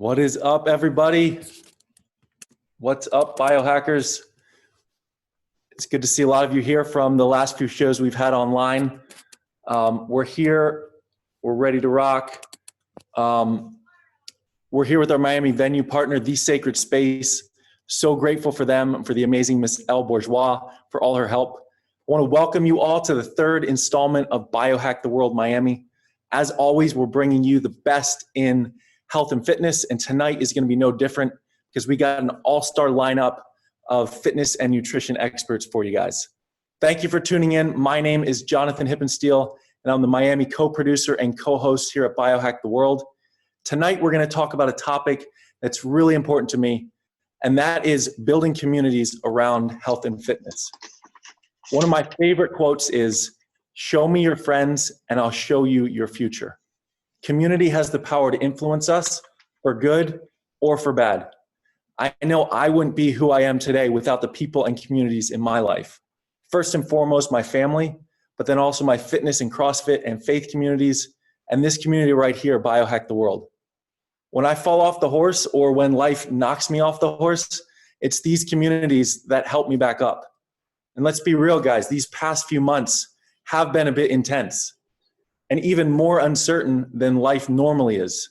What is up, everybody? What's up, biohackers? It's good to see a lot of you here from the last few shows we've had online. We're here. We're ready to rock. We're here with our Miami venue partner, The Sacred Space. So grateful for them, for the amazing Miss Elle Bourgeois, for all her help. I want to welcome you all to the third installment of Biohack the World Miami. As always, we're bringing you the best in health and fitness, and tonight is going to be no different because we got an all-star lineup of fitness and nutrition experts for you guys. Thank you for tuning in. My name is Jonathan Hippensteel, and I'm the Miami co-producer and co-host here at Biohack the World. Tonight, we're going to talk about a topic that's really important to me, and that is building communities around health and fitness. One of my favorite quotes is, "Show me your friends, and I'll show you your future." Community has the power to influence us for good or for bad. I know I wouldn't be who I am today without the people and communities in my life. First and foremost, my family, but then also my fitness and CrossFit and faith communities, and this community right here, Biohack the World. When I fall off the horse or when life knocks me off the horse, it's these communities that help me back up. And let's be real, guys, these past few months have been a bit intense and even more uncertain than life normally is.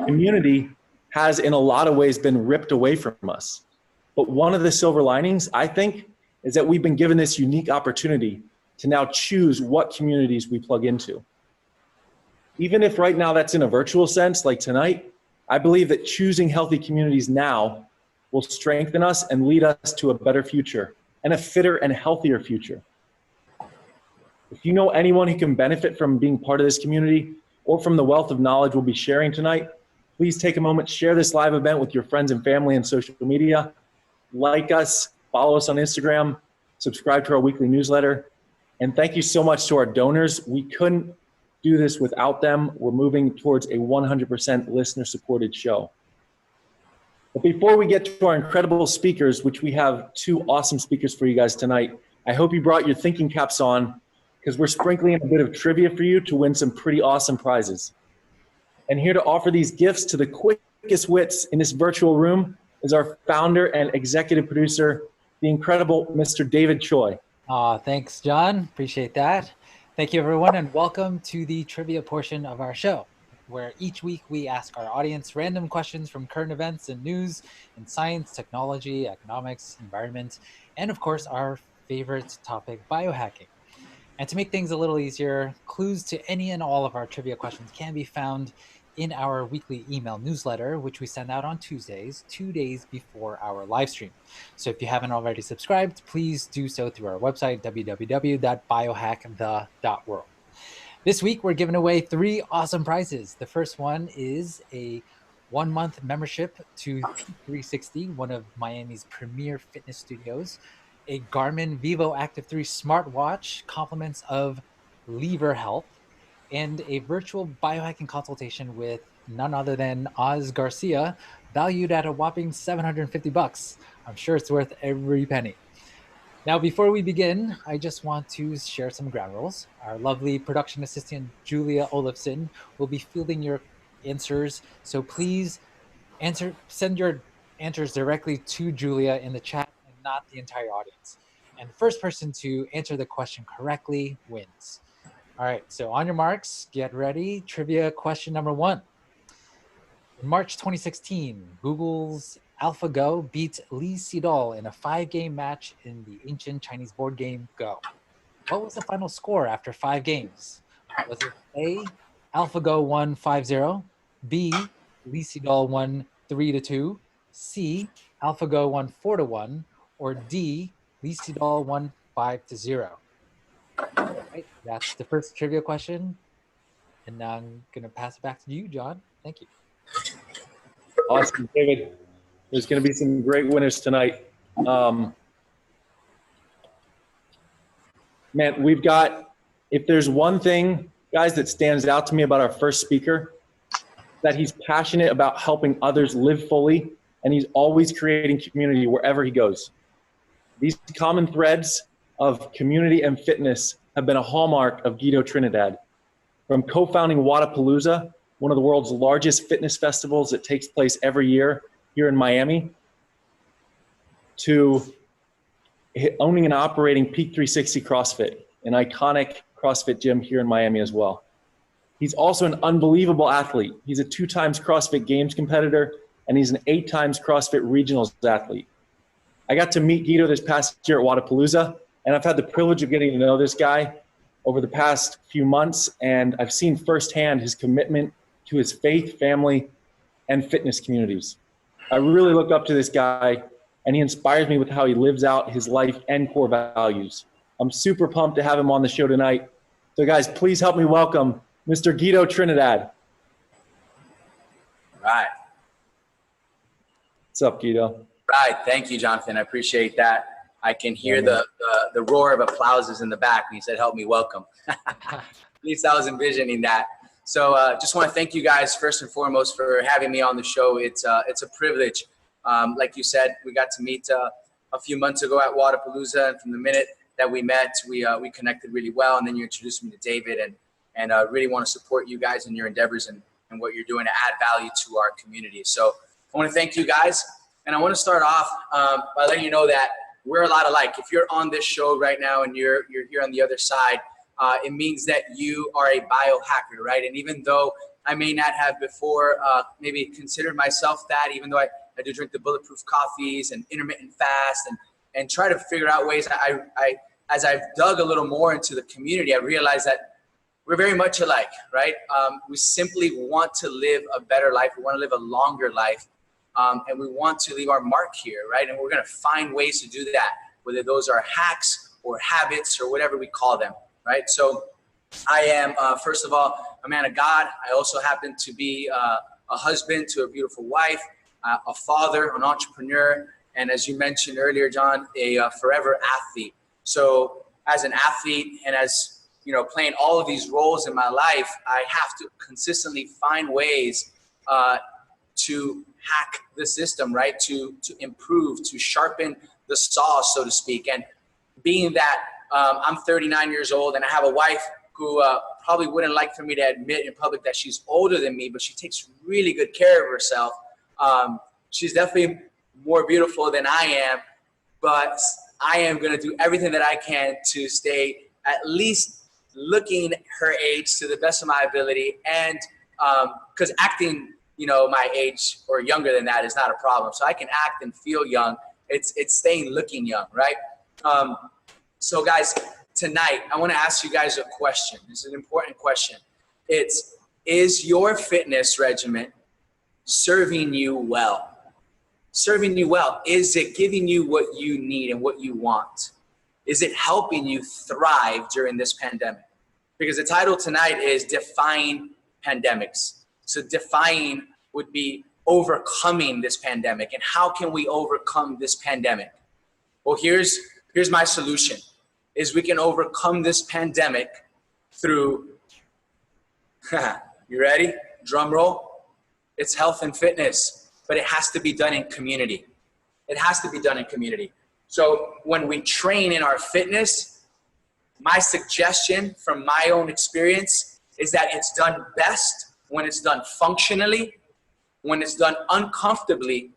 Community has in a lot of ways been ripped away from us. But one of the silver linings, I think, is that we've been given this unique opportunity to now choose what communities we plug into. Even if right now that's in a virtual sense, like tonight, I believe that choosing healthy communities now will strengthen us and lead us to a better future and a fitter and healthier future. If you know anyone who can benefit from being part of this community or from the wealth of knowledge we'll be sharing tonight, please take a moment, share this live event with your friends and family and social media. Like us, follow us on Instagram, subscribe to our weekly newsletter. And thank you so much to our donors. We couldn't do this without them. We're moving towards a 100% listener-supported show. But before we get to our incredible speakers, which we have two awesome speakers for you guys tonight, I hope you brought your thinking caps on because we're sprinkling in a bit of trivia for you to win some pretty awesome prizes. And here to offer these gifts to the quickest wits in this virtual room is our founder and executive producer, the incredible Mr. David Choi. Thanks, John. Appreciate that. Thank you, everyone, and welcome to the trivia portion of our show, where each week we ask our audience random questions from current events and news in science, technology, economics, environment, and of course, our favorite topic, biohacking. And to make things a little easier, clues to any and all of our trivia questions can be found in our weekly email newsletter, which we send out on Tuesdays, 2 days before our live stream. So if you haven't already subscribed, please do so through our website, www.biohackthe.world. This week, we're giving away 3 awesome prizes. The first one is a 1-month membership to P360, one of Miami's premier fitness studios, a Garmin Vivo Active 3 smartwatch, compliments of Lever Health, and a virtual biohacking consultation with none other than Oz Garcia, valued at a whopping $750. I'm sure it's worth every penny. Now, before we begin, I just want to share some ground rules. Our lovely production assistant, Julia Olafson, will be fielding your answers. So please send your answers directly to Julia in the chat and not the entire audience. And the first person to answer the question correctly wins. All right, so on your marks, get ready. Trivia question number 1. In March 2016, Google's AlphaGo beat Lee Sedol in a 5-game match in the ancient Chinese board game Go. What was the final score after 5 games? Was it A, AlphaGo won 5-0, B, Lee Sedol won 3-2, C, AlphaGo won 4-1, or D, Lee Sedol won 5-0? Right, that's the first trivia question. And now I'm going to pass it back to you, John. Thank you. Awesome, David. There's going to be some great winners tonight. Man, we've got, if there's one thing, guys, that stands out to me about our first speaker, that he's passionate about helping others live fully, and he's always creating community wherever he goes. These common threads of community and fitness have been a hallmark of Guido Trinidad. From co-founding Wadapalooza, one of the world's largest fitness festivals that takes place every year here in Miami, to owning and operating Peak 360 CrossFit, an iconic CrossFit gym here in Miami as well. He's also an unbelievable athlete. He's a 2 times CrossFit Games competitor, and he's an 8 times CrossFit Regionals athlete. I got to meet Guido this past year at Wodapalooza, and I've had the privilege of getting to know this guy over the past few months, and I've seen firsthand his commitment to his faith, family, and fitness communities. I really look up to this guy, and he inspires me with how he lives out his life and core values. I'm super pumped to have him on the show tonight. So guys, please help me welcome Mr. Guido Trinidad. Right. What's up, Guido? Right. Thank you, Jonathan. I appreciate that. I can hear the roar of applauses in the back when you said, help me welcome. At least I was envisioning that. So just want to thank you guys first and foremost for having me on the show. It's a privilege. Like you said, we got to meet a few months ago at Wodapalooza, and from the minute that we met, we connected really well. And then you introduced me to David, and really want to support you guys in your endeavors and what you're doing to add value to our community. So I want to thank you guys, and I want to start off by letting you know that we're a lot alike. If you're on this show right now and you're here on the other side, it means that you are a biohacker, right? And even though I may not have before maybe considered myself that, even though I do drink the bulletproof coffees and intermittent fast and try to figure out ways, as I've dug a little more into the community, I realized that we're very much alike, right? We simply want to live a better life. We want to live a longer life. And we want to leave our mark here, right? And we're going to find ways to do that, whether those are hacks or habits or whatever we call them, right? So I am, first of all, a man of God. I also happen to be a husband to a beautiful wife, a father, an entrepreneur, and as you mentioned earlier, John, a forever athlete. So as an athlete and as, you know, playing all of these roles in my life, I have to consistently find ways to hack the system, right? To improve, to sharpen the saw, so to speak. And being that I'm 39 years old and I have a wife who probably wouldn't like for me to admit in public that she's older than me, but she takes really good care of herself. She's definitely more beautiful than I am, but I am going to do everything that I can to stay at least looking her age to the best of my ability. And because acting, you know, my age or younger than that is not a problem. So I can act and feel young. It's staying looking young, right? So guys, tonight, I want to ask you guys a question. This is an important question. Is your fitness regimen serving you well? Serving you well? Is it giving you what you need and what you want? Is it helping you thrive during this pandemic? Because the title tonight is Defying Pandemics. So defying would be overcoming this pandemic. And how can we overcome this pandemic? Well, here's my solution, is we can overcome this pandemic through, you ready? Drum roll. It's health and fitness, but it has to be done in community. It has to be done in community. So when we train in our fitness, my suggestion from my own experience is that it's done best when it's done functionally, when it's done uncomfortably,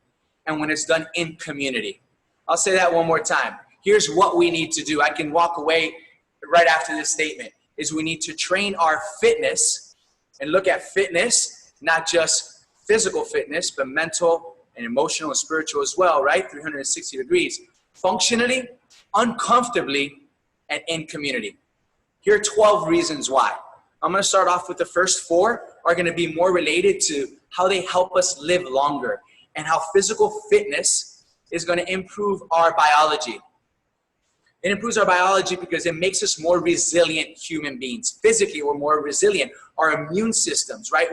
and when it's done in community. I'll say that one more time. Here's what we need to do. I can walk away right after this statement, is we need to train our fitness and look at fitness, not just physical fitness, but mental and emotional and spiritual as well, right? 360 degrees. Functionally, uncomfortably, and in community. Here are 12 reasons why. I'm going to start off with the first 4 are going to be more related to how they help us live longer and how physical fitness is going to improve our biology. It improves our biology because it makes us more resilient human beings. Physically, we're more resilient. Our immune systems, right?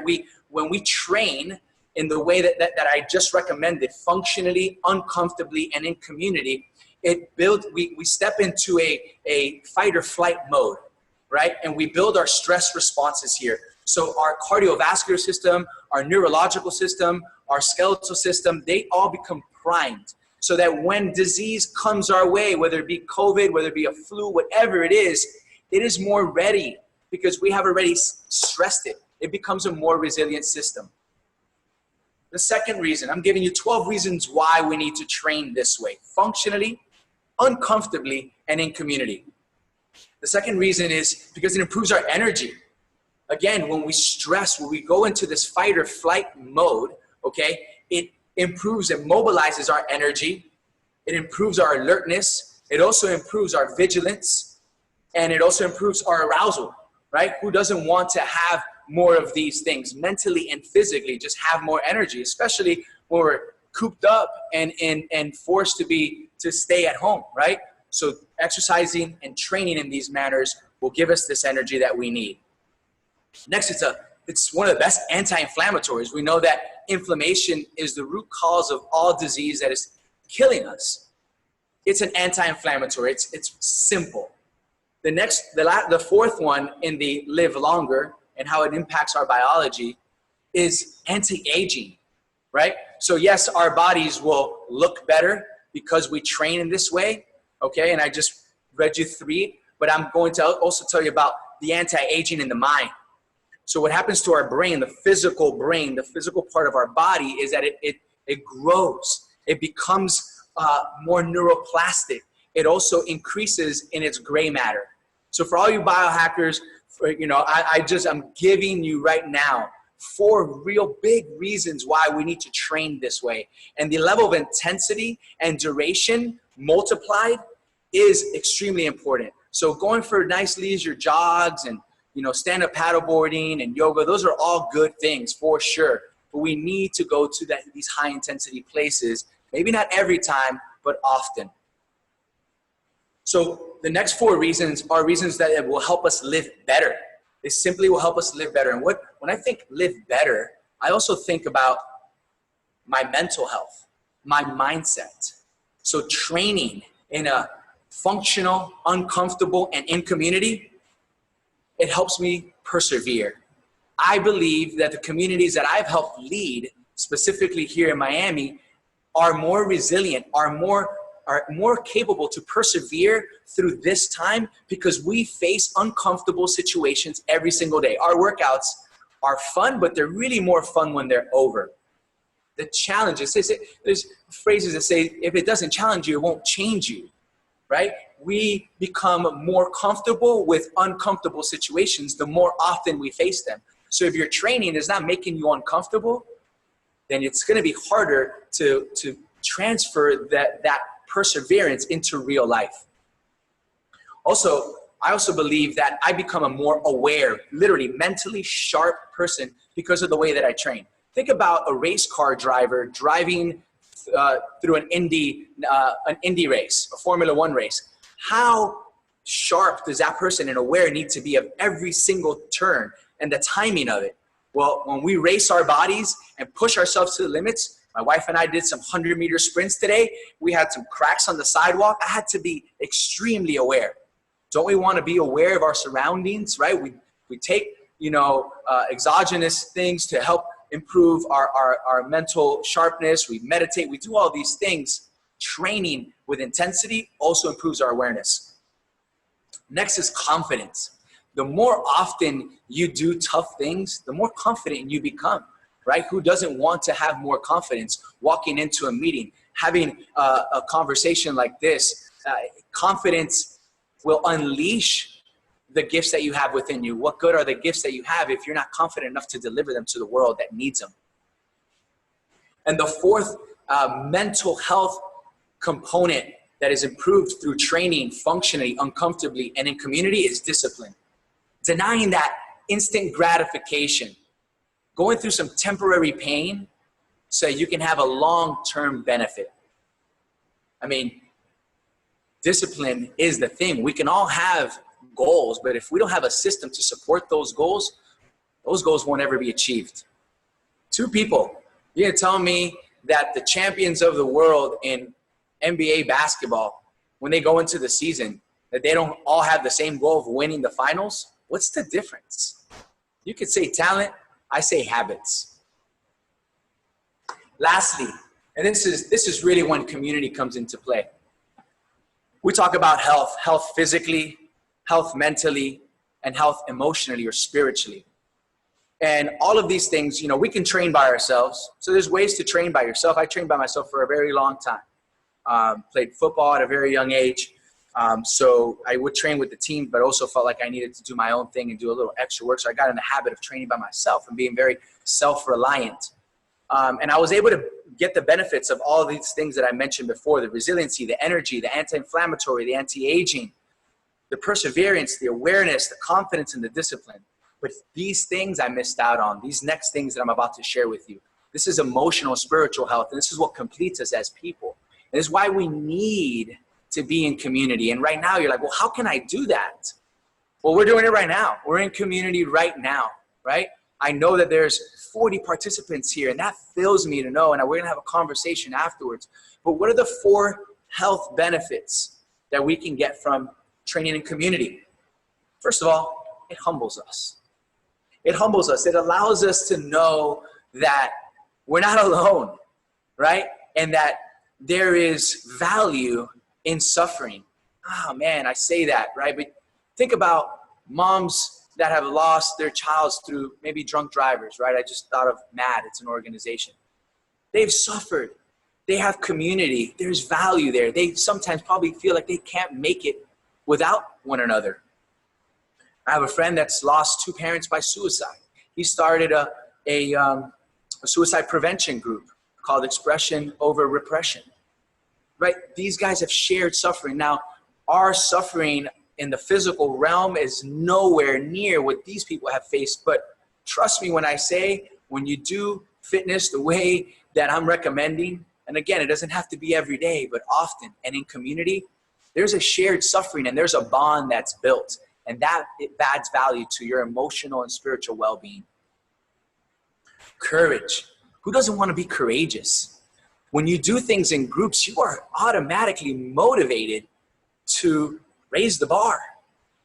When we train in the way that I just recommended, functionally, uncomfortably, and in community, we step into a fight or flight mode, right? And we build our stress responses here. So our cardiovascular system, our neurological system, our skeletal system, they all become primed so that when disease comes our way, whether it be COVID, whether it be a flu, whatever it is more ready because we have already stressed it. it becomes a more resilient system. The second reason, I'm giving you 12 reasons why we need to train this way, functionally, uncomfortably, and in community. The second reason is because it improves our energy. Again, when we stress, when we go into this fight or flight mode, okay, it improves and mobilizes our energy. It improves our alertness. It also improves our vigilance. And it also improves our arousal, right? Who doesn't want to have more of these things mentally and physically, just have more energy, especially when we're cooped up and forced to stay at home, right? So exercising and training in these manners will give us this energy that we need. Next, it's one of the best anti-inflammatories. We know that inflammation is the root cause of all disease that is killing us. It's an anti-inflammatory. It's simple. The fourth one in the live longer and how it impacts our biology is anti-aging, right? So yes, our bodies will look better because we train in this way, okay? And I just read you 3, but I'm going to also tell you about the anti-aging in the mind. So what happens to our brain, the physical part of our body, is that it grows. It becomes more neuroplastic. It also increases in its gray matter. So for all you biohackers, I'm giving you right now 4 real big reasons why we need to train this way. And the level of intensity and duration multiplied is extremely important. So going for nice leisure jogs and stand-up paddleboarding and yoga, those are all good things for sure. But we need to go to these high-intensity places, maybe not every time, but often. So the next 4 reasons are reasons that it will help us live better. They simply will help us live better. And when I think live better, I also think about my mental health, my mindset. So training in a functional, uncomfortable, and in community, it helps me persevere. I believe that the communities that I've helped lead, specifically here in Miami, are more resilient, are more capable to persevere through this time because we face uncomfortable situations every single day. Our workouts are fun, but they're really more fun when they're over. The challenges, there's phrases that say, if it doesn't challenge you, it won't change you, right? We become more comfortable with uncomfortable situations the more often we face them. So if your training is not making you uncomfortable, then it's going to be harder to transfer that perseverance into real life. Also, I also believe that I become a more aware, literally mentally sharp person because of the way that I train. Think about a race car driver driving through an Indy race, a Formula One race. How sharp does that person and aware need to be of every single turn and the timing of it? Well, when we race our bodies and push ourselves to the limits, my wife and I did some 100-meter sprints today. We had some cracks on the sidewalk. I had to be extremely aware. Don't we want to be aware of our surroundings, right? We take, exogenous things to help improve our mental sharpness. We meditate. We do all these things. Training with intensity also improves our awareness. Next is confidence. The more often you do tough things, the more confident you become, right? Who doesn't want to have more confidence walking into a meeting, having a conversation like this? Confidence will unleash the gifts that you have within you. What good are the gifts that you have if you're not confident enough to deliver them to the world that needs them? And the fourth mental health component that is improved through training functionally, uncomfortably, and in community is discipline. Denying that instant gratification, going through some temporary pain so you can have a long-term benefit. I mean, discipline is the thing. We can all have goals, but if we don't have a system to support those goals won't ever be achieved. 2 people, you're gonna tell me that the champions of the world in NBA basketball, when they go into the season, that they don't all have the same goal of winning the finals? What's the difference? You could say talent, I say habits. Lastly, and this is really when community comes into play. We talk about health physically, health mentally, and health emotionally or spiritually. And all of these things, you know, we can train by ourselves. So there's ways to train by yourself. I trained by myself for a very long time. Played football at a very young age. So I would train with the team, but also felt like I needed to do my own thing and do a little extra work. So I got in the habit of training by myself and being very self-reliant. And I was able to get the benefits of all these things that I mentioned before: the resiliency, the energy, the anti-inflammatory, the anti-aging, the perseverance, the awareness, the confidence, and the discipline. But these things I missed out on, these next things that I'm about to share with you. This is emotional, spiritual health, and this is what completes us as people. And this is why we need to be in community. And right now you're like, well, how can I do that? Well, we're doing it right now. We're in community right now, right? I know that there's 40 participants here, and that fills me to know, and we're gonna have a conversation afterwards. But what are the 4 health benefits that we can get from training in community? First of all, it humbles us. It humbles us. It allows us to know that we're not alone, right? And that there is value in suffering. Oh man, I say that, right? But think about moms that have lost their child through maybe drunk drivers, right? I just thought of MAD, it's an organization. They've suffered. They have community. There's value there. They sometimes probably feel like they can't make it without one another. I have a friend that's lost 2 parents by suicide. He started a suicide prevention group called Expression Over Repression, right? These guys have shared suffering. Now, our suffering in the physical realm is nowhere near what these people have faced. But trust me when I say, when you do fitness the way that I'm recommending, and again, it doesn't have to be every day, but often and in community, there's a shared suffering and there's a bond that's built. And that it adds value to your emotional and spiritual well-being. Courage. Who doesn't want to be courageous? When you do things in groups, you are automatically motivated to raise the bar.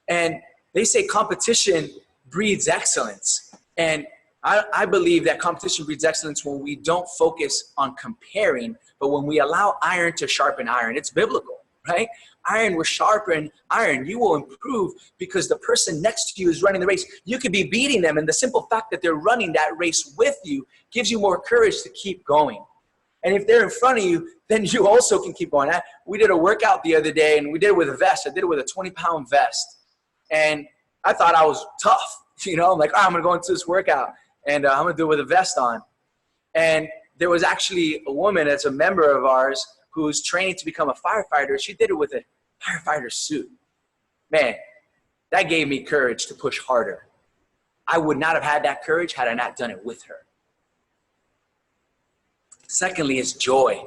And they say competition breeds excellence. And I believe that competition breeds excellence when we don't focus on comparing, but when we allow iron to sharpen iron. It's biblical, right? Iron will sharpen iron. You will improve because the person next to you is running the race. You could be beating them, and the simple fact that they're running that race with you gives you more courage to keep going. And if they're in front of you, then you also can keep going. We did a workout the other day, and we did it with a vest. I did it with a 20-pound vest. And I thought I was tough. You know, I'm like, I'm going to go into this workout, and I'm going to do it with a vest on. And there was actually a woman that's a member of ours who's training to become a firefighter. She did it with a firefighter suit. Man, that gave me courage to push harder. I would not have had that courage had I not done it with her. Secondly, is joy.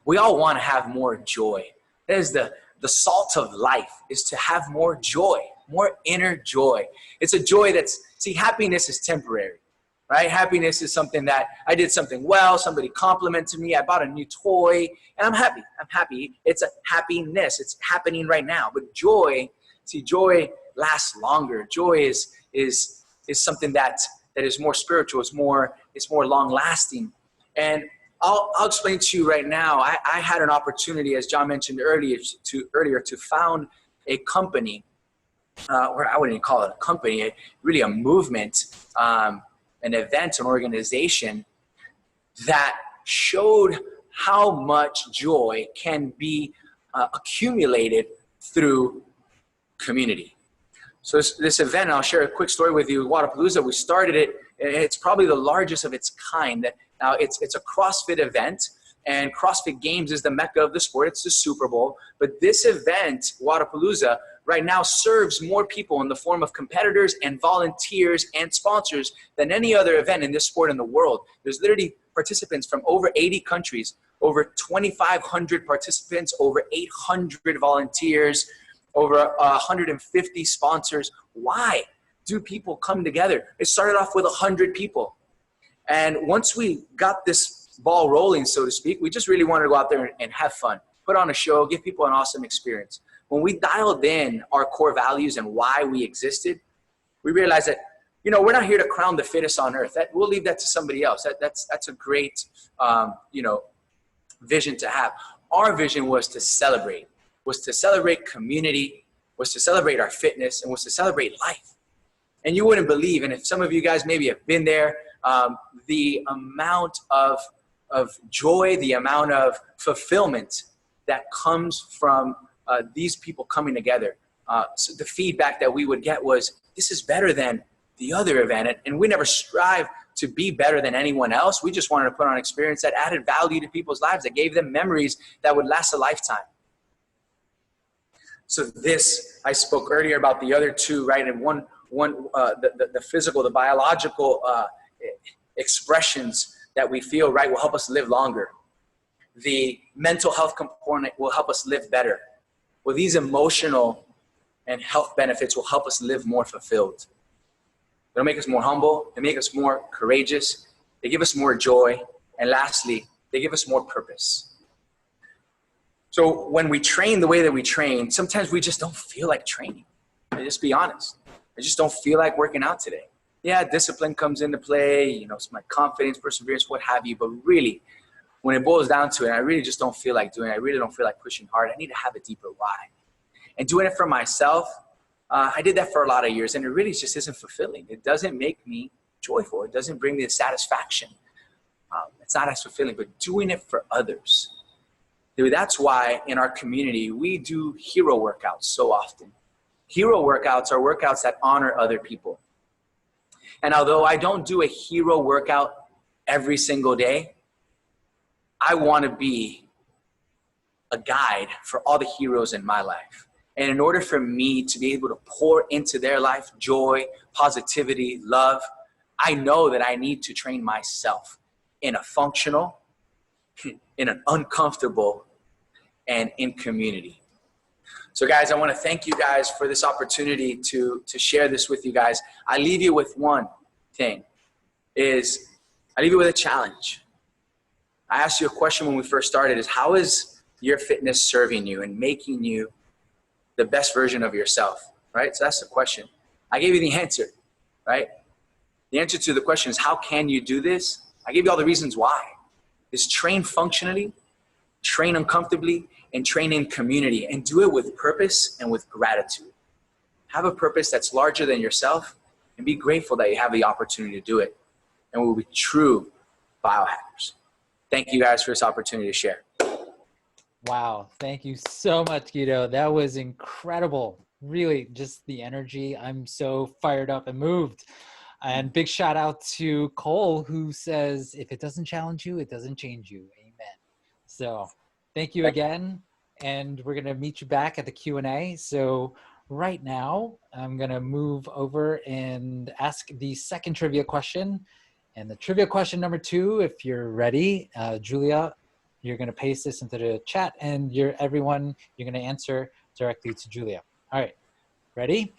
We all want to have more joy. That is the salt of life, is to have more joy, more inner joy. It's a joy that's, see, happiness is temporary, right? Happiness is something that I did something well, somebody complimented me, I bought a new toy, and I'm happy. I'm happy. It's a happiness. It's happening right now. But joy, see, joy lasts longer. Joy is something that is more spiritual. It's more long lasting. And I'll explain to you right now. I had an opportunity, as John mentioned earlier, to found a company, or I wouldn't even call it a company, really a movement, an event, an organization that showed how much joy can be accumulated through community. So this event, I'll share a quick story with you. Wadapalooza, we started it. It's probably the largest of its kind. Now, it's a CrossFit event, and CrossFit Games is the mecca of the sport. It's the Super Bowl. But this event, Wadapalooza, right now serves more people in the form of competitors and volunteers and sponsors than any other event in this sport in the world. There's literally participants from over 80 countries, over 2,500 participants, over 800 volunteers, over 150 sponsors. Why do people come together? It started off with 100 people. And once we got this ball rolling, so to speak, we just really wanted to go out there and have fun, put on a show, give people an awesome experience. When we dialed in our core values and why we existed, we realized that, you know, we're not here to crown the fittest on earth. We'll leave that to somebody else. That's a great, vision to have. Our vision was to celebrate community, was to celebrate our fitness, and was to celebrate life. And you wouldn't believe, and if some of you guys maybe have been there, the amount of joy, the amount of fulfillment that comes from these people coming together. So the feedback that we would get was, this is better than the other event. And we never strive to be better than anyone else. We just wanted to put on an experience that added value to people's lives, that gave them memories that would last a lifetime. So this, I spoke earlier about the other two, right? And the physical, the biological expressions that we feel, right, will help us live longer. The mental health component will help us live better. Well, these emotional and health benefits will help us live more fulfilled. They'll make us more humble. They make us more courageous. They give us more joy. And lastly, they give us more purpose. So when we train the way that we train, sometimes we just don't feel like training. I'll just be honest. I just don't feel like working out today. Yeah, discipline comes into play, you know, it's my confidence, perseverance, what have you. But really, when it boils down to it, I really just don't feel like doing it. I really don't feel like pushing hard. I need to have a deeper why. And doing it for myself, I did that for a lot of years, and it really just isn't fulfilling. It doesn't make me joyful. It doesn't bring me the satisfaction. It's not as fulfilling, but doing it for others. Dude, that's why in our community, we do hero workouts so often. Hero workouts are workouts that honor other people. And although I don't do a hero workout every single day, I want to be a guide for all the heroes in my life. And in order for me to be able to pour into their life joy, positivity, love, I know that I need to train myself in a functional, in an uncomfortable, and in community. So guys, I want to thank you guys for this opportunity to share this with you guys. I leave you with one thing, is I leave you with a challenge. I asked you a question when we first started, is how is your fitness serving you and making you the best version of yourself, right? So that's the question. I gave you the answer, right? The answer to the question is, how can you do this? I gave you all the reasons why. Is train functionally, train uncomfortably, and train in community, and do it with purpose and with gratitude. Have a purpose that's larger than yourself, and be grateful that you have the opportunity to do it. And we'll be true biohackers. Thank you guys for this opportunity to share. Wow. Thank you so much, Guido. That was incredible. Really, just the energy. I'm so fired up and moved. And big shout out to Cole, who says, if it doesn't challenge you, it doesn't change you. Amen. So thank you again. And we're going to meet you back at the Q&A. So right now, I'm going to move over and ask the second trivia question. And the trivia question number 2, if you're ready, Julia, you're going to paste this into the chat, and everyone, you're going to answer directly to Julia. All right, ready?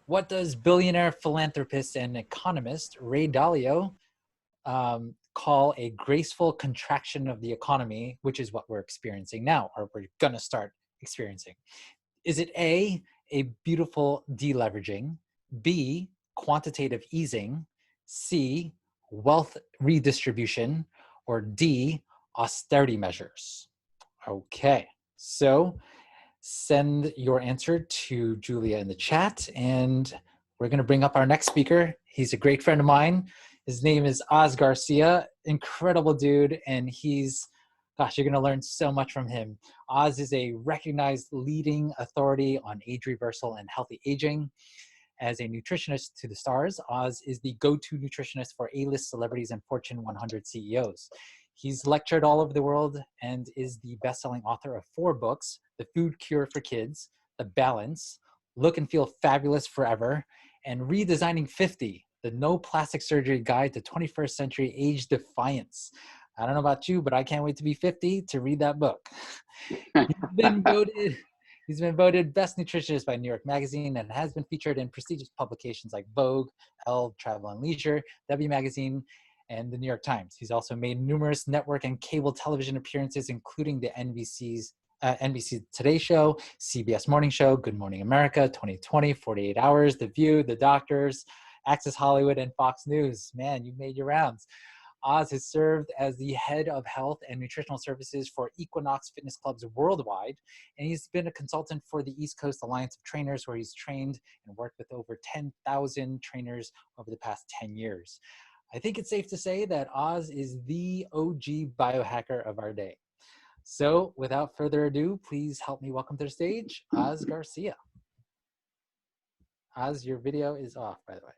What does billionaire philanthropist and economist Ray Dalio call a graceful contraction of the economy, which is what we're experiencing now, or we're going to start experiencing? Is it A, beautiful deleveraging, B, quantitative easing, C, wealth redistribution, or D, austerity measures? Okay, so send your answer to Julia in the chat, and we're going to bring up our next speaker. He's a great friend of mine. His name is Oz Garcia. Incredible dude, and gosh, you're going to learn so much from him. Oz is a recognized leading authority on age reversal and healthy aging. As a nutritionist to the stars, Oz is the go-to nutritionist for A-list celebrities and Fortune 100 CEOs. He's lectured all over the world and is the best-selling author of 4 books: The Food Cure for Kids, The Balance, Look and Feel Fabulous Forever, and Redesigning 50, the No Plastic Surgery Guide to 21st Century Age Defiance. I don't know about you, but I can't wait to be 50 to read that book. He's been voted Best Nutritionist by New York Magazine and has been featured in prestigious publications like Vogue, Elle, Travel and Leisure, W Magazine, and the New York Times. He's also made numerous network and cable television appearances, including the NBC Today Show, CBS Morning Show, Good Morning America, 2020, 48 Hours, The View, The Doctors, Access Hollywood, and Fox News. Man, you've made your rounds. Oz has served as the head of health and nutritional services for Equinox Fitness Clubs worldwide, and he's been a consultant for the East Coast Alliance of Trainers, where he's trained and worked with over 10,000 trainers over the past 10 years. I think it's safe to say that Oz is the OG biohacker of our day. So without further ado, please help me welcome to the stage, Oz Garcia. Oz, your video is off, by the way.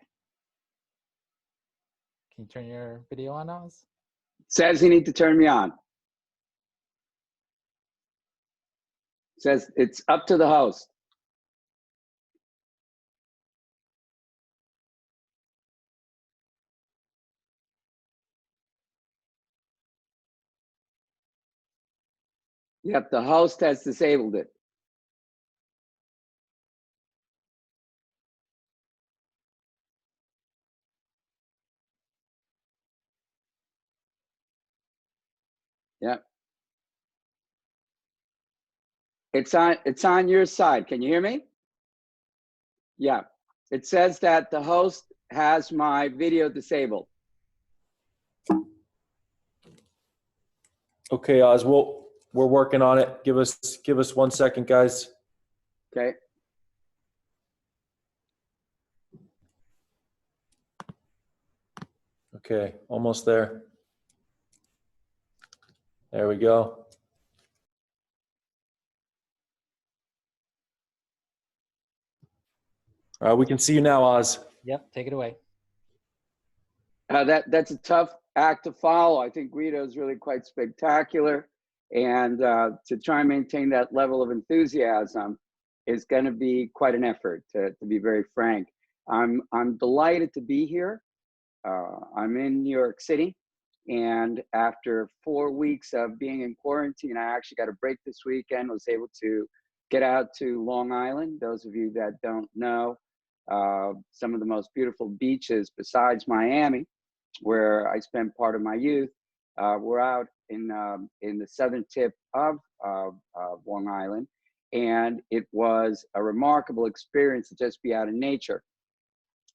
Can you turn your video on, Oz? Says you need to turn me on. Says it's up to the host. Yep, the host has disabled it. Yep. It's on your side. Can you hear me? Yeah. It says that the host has my video disabled. Okay, Oz, we're working on it. Give us 1 second, guys. Okay. Okay, almost there. There we go. All right, we can see you now, Oz. Yep, take it away. That's a tough act to follow. I think Guido is really quite spectacular, and to try and maintain that level of enthusiasm is going to be quite an effort. To be very frank, I'm delighted to be here. I'm in New York City, and after 4 weeks of being in quarantine, I actually got a break this weekend. Was able to get out to Long Island. Those of you that don't know, some of the most beautiful beaches besides Miami, where I spent part of my youth, we're out in the southern tip of Long Island, and it was a remarkable experience to just be out in nature.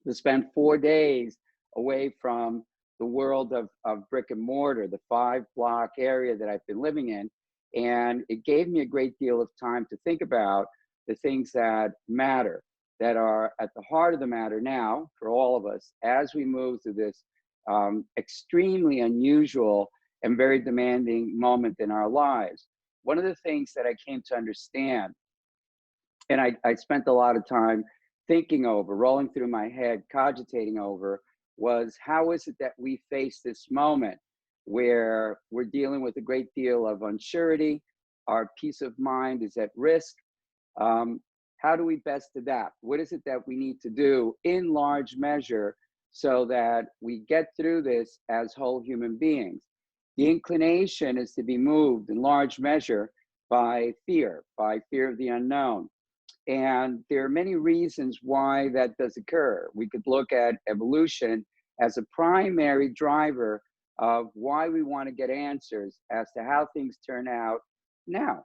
To spend 4 days away from the world of brick and mortar, the 5-block area that I've been living in, and it gave me a great deal of time to think about the things that matter, that are at the heart of the matter now for all of us as we move through this extremely unusual and very demanding moment in our lives. One of the things that I came to understand, and I spent a lot of time thinking over, rolling through my head, cogitating over, was how is it that we face this moment where we're dealing with a great deal of unsurety, our peace of mind is at risk. How do we best adapt? What is it that we need to do in large measure so that we get through this as whole human beings? The inclination is to be moved in large measure by fear of the unknown. And there are many reasons why that does occur. We could look at evolution as a primary driver of why we want to get answers as to how things turn out now.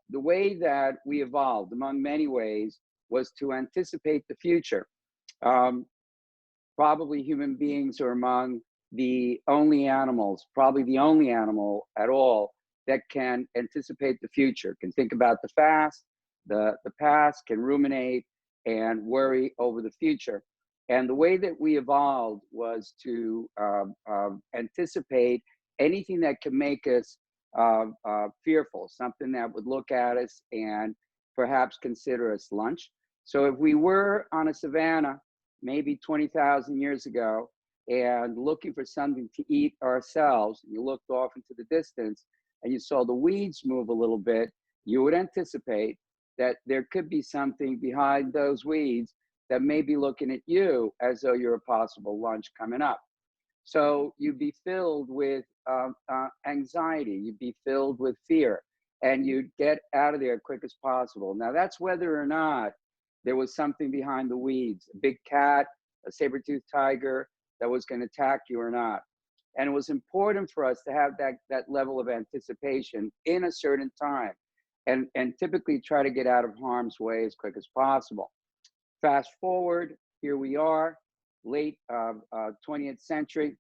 The way that we evolved, among many ways, was to anticipate the future. Probably human beings are among the only animals, probably the only animal at all that can anticipate the future, can think about the past, can ruminate and worry over the future. And the way that we evolved was to anticipate anything that can make us fearful, something that would look at us and perhaps consider us lunch. So if we were on a savanna, maybe 20,000 years ago, and looking for something to eat ourselves, you looked off into the distance and you saw the weeds move a little bit, you would anticipate that there could be something behind those weeds that may be looking at you as though you're a possible lunch coming up. So you'd be filled with anxiety, you'd be filled with fear, and you'd get out of there as quick as possible. Now that's whether or not there was something behind the weeds, a big cat, a saber-toothed tiger that was going to attack you or not. And it was important for us to have that level of anticipation in a certain time, and typically try to get out of harm's way as quick as possible. Fast forward, here we are, late 20th century,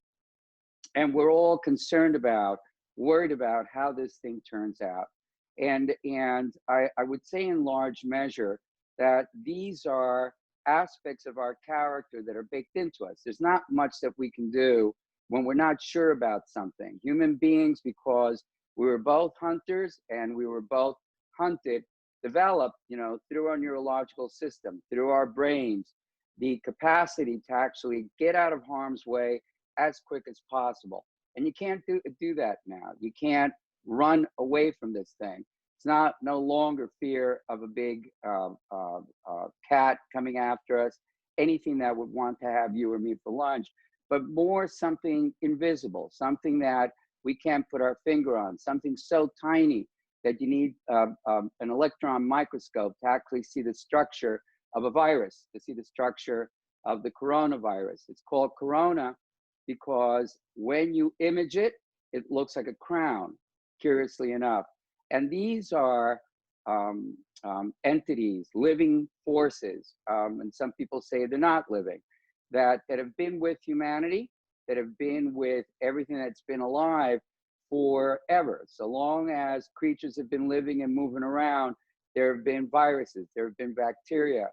And we're all concerned about, worried about how this thing turns out. And I would say in large measure that these are aspects of our character that are baked into us. There's not much that we can do when we're not sure about something. Human beings, because we were both hunters and we were both hunted, developed, you know, through our neurological system, through our brains, the capacity to actually get out of harm's way as quick as possible. And you can't do that now. You can't run away from this thing. It's no longer fear of a big cat coming after us, anything that would want to have you or me for lunch, but more something invisible, something that we can't put our finger on, something so tiny that you need an electron microscope to actually see the structure of a virus, to see the structure of the coronavirus. It's called corona because when you image it, it looks like a crown, curiously enough. And these are entities, living forces, and some people say they're not living, that have been with humanity, that have been with everything that's been alive forever. So long as creatures have been living and moving around, there have been viruses, there have been bacteria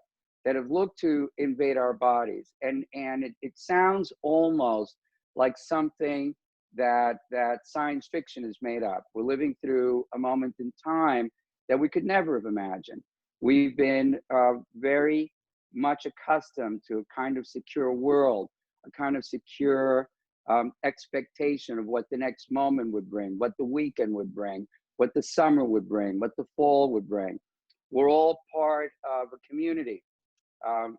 that have looked to invade our bodies. And it sounds almost like something that science fiction is made up. We're living through a moment in time that we could never have imagined. We've been very much accustomed to a kind of secure world, a kind of secure expectation of what the next moment would bring, what the weekend would bring, what the summer would bring, what the fall would bring. We're all part of a community,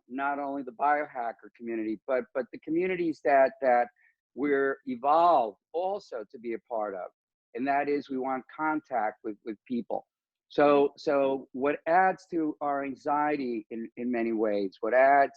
not only the biohacker community, but the communities that we're evolved also to be a part of. And that is, we want contact with people. So what adds to our anxiety in many ways, what adds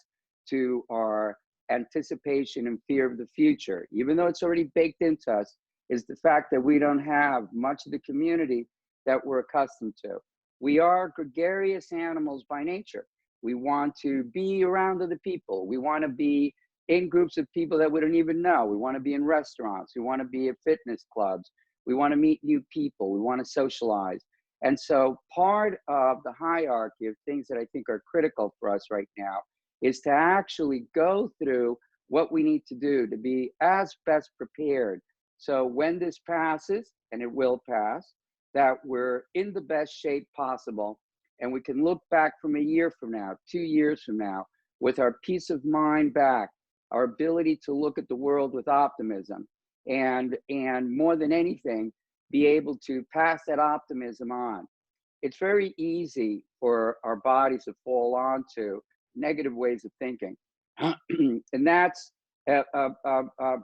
to our anticipation and fear of the future, even though it's already baked into us, is the fact that we don't have much of the community that we're accustomed to. We are gregarious animals by nature. We want to be around other people. We want to be in groups of people that we don't even know. We want to be in restaurants. We want to be at fitness clubs. We want to meet new people. We want to socialize. And so part of the hierarchy of things that I think are critical for us right now is to actually go through what we need to do to be as best prepared. So when this passes, and it will pass, that we're in the best shape possible, and we can look back from a year from now, 2 years from now, with our peace of mind back, our ability to look at the world with optimism, and more than anything, be able to pass that optimism on. It's very easy for our bodies to fall onto negative ways of thinking. And that's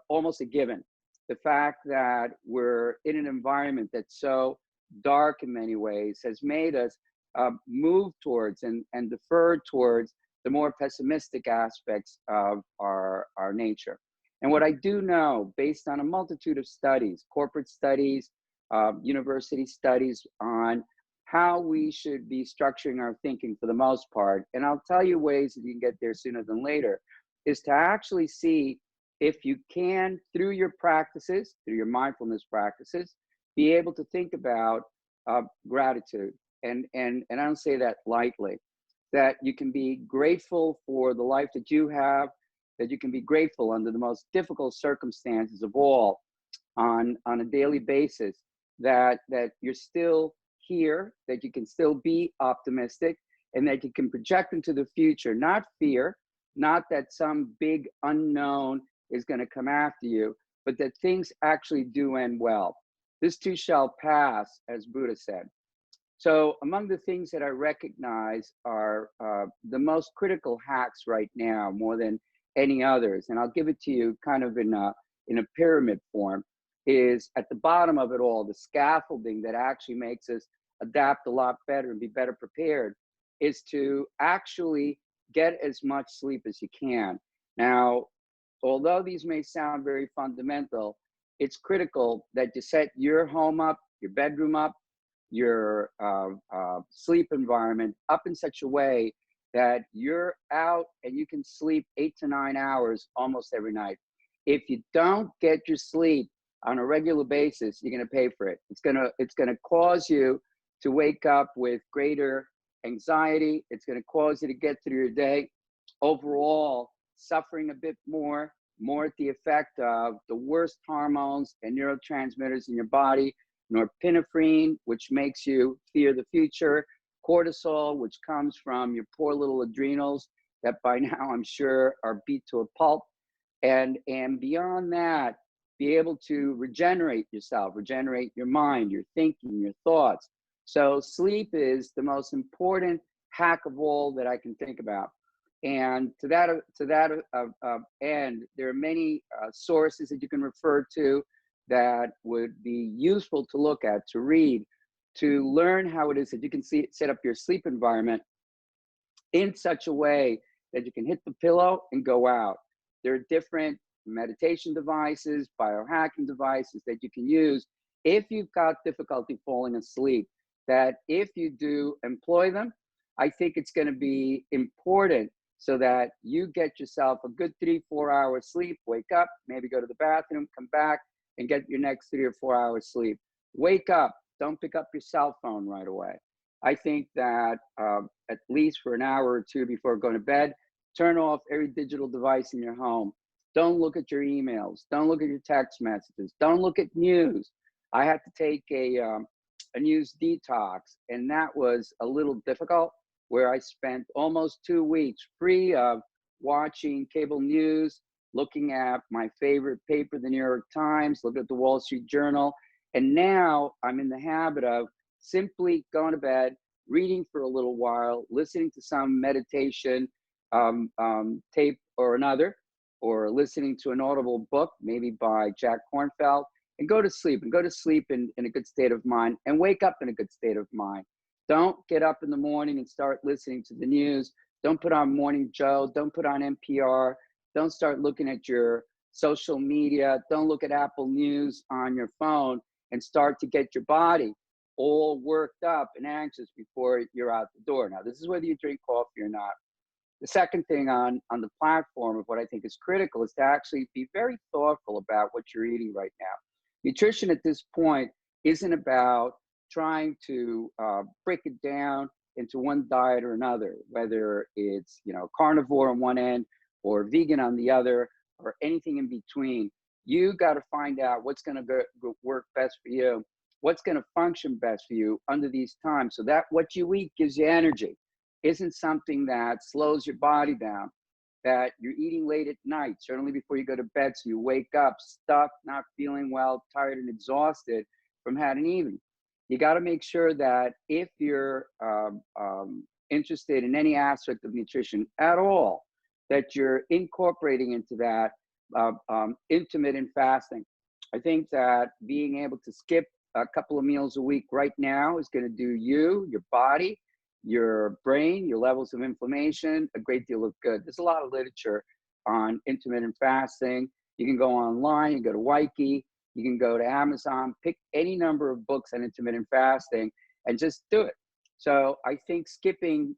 almost a given. The fact that we're in an environment that's so dark in many ways has made us move towards and defer towards the more pessimistic aspects of our nature. And what I do know, based on a multitude of studies, corporate studies, university studies on how we should be structuring our thinking for the most part, and I'll tell you ways that you can get there sooner than later, is to actually see if you can, through your practices, through your mindfulness practices, be able to think about gratitude. And I don't say that lightly, that you can be grateful for the life that you have, that you can be grateful under the most difficult circumstances of all on a daily basis, that you're still here, that you can still be optimistic, and that you can project into the future, not fear, not that some big unknown is going to come after you, but that things actually do end well. This too shall pass, as Buddha said. So among the things that I recognize are the most critical hacks right now, more than any others, and I'll give it to you kind of in a pyramid form, is at the bottom of it all, the scaffolding that actually makes us adapt a lot better and be better prepared, is to actually get as much sleep as you can. Now, although these may sound very fundamental, it's critical that you set your home up, your bedroom up, your sleep environment up in such a way that you're out and you can sleep 8 to 9 hours almost every night. If you don't get your sleep on a regular basis, you're going to pay for it. It's going to cause you to wake up with greater anxiety. It's going to cause you to get through your day overall suffering a bit more at the effect of the worst hormones and neurotransmitters in your body, norepinephrine, which makes you fear the future, cortisol, which comes from your poor little adrenals that by now I'm sure are beat to a pulp, and beyond that, be able to regenerate yourself, regenerate your mind, your thinking, your thoughts. So sleep is the most important hack of all that I can think about. And to that end, there are many sources that you can refer to that would be useful to look at, to read, to learn how it is that you can set up your sleep environment in such a way that you can hit the pillow and go out. There are different meditation devices, biohacking devices that you can use if you've got difficulty falling asleep, that if you do employ them, I think it's going to be important so that you get yourself a good 3-4 hours sleep, wake up, maybe go to the bathroom, come back and get your next 3 or 4 hours sleep. Wake up, don't pick up your cell phone right away. I think that at least for an hour or two before going to bed, turn off every digital device in your home. Don't look at your emails. Don't look at your text messages. Don't look at news. I had to take a news detox, and that was a little difficult, where I spent almost 2 weeks free of watching cable news, looking at my favorite paper, the New York Times, looking at the Wall Street Journal. And now I'm in the habit of simply going to bed, reading for a little while, listening to some meditation tape or another, or listening to an audible book, maybe by Jack Kornfield, and go to sleep, in a good state of mind, and wake up in a good state of mind. Don't get up in the morning and start listening to the news. Don't put on Morning Joe. Don't put on NPR. Don't start looking at your social media. Don't look at Apple News on your phone and start to get your body all worked up and anxious before you're out the door. Now, this is whether you drink coffee or not. The second thing on the platform of what I think is critical is to actually be very thoughtful about what you're eating right now. Nutrition at this point isn't about trying to break it down into one diet or another, whether it's carnivore on one end or vegan on the other or anything in between. You got to find out what's going to work best for you, what's going to function best for you under these times, so that what you eat gives you energy, isn't something that slows your body down, that you're eating late at night, certainly before you go to bed, so you wake up stuffed, not feeling well, tired and exhausted from having eaten. You got to make sure that if you're interested in any aspect of nutrition at all, that you're incorporating into that intermittent fasting. I think that being able to skip a couple of meals a week right now is going to do you, your body, your brain, your levels of inflammation, a great deal of good. There's a lot of literature on intermittent fasting. You can go online, you can go to Wiki, you can go to Amazon, pick any number of books on intermittent fasting and just do it. So I think skipping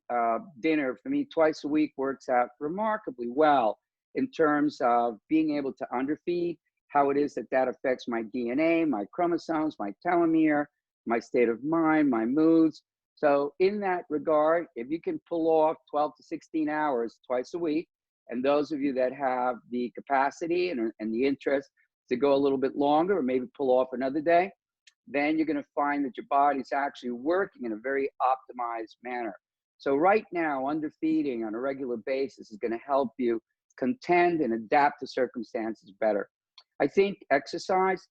dinner for me twice a week works out remarkably well in terms of being able to underfeed, how it is that affects my DNA, my chromosomes, my telomere, my state of mind, my moods. So in that regard, if you can pull off 12 to 16 hours twice a week, and those of you that have the capacity and the interest to go a little bit longer or maybe pull off another day, then you're going to find that your body's actually working in a very optimized manner. So right now, underfeeding on a regular basis is going to help you contend and adapt to circumstances better. I think exercise,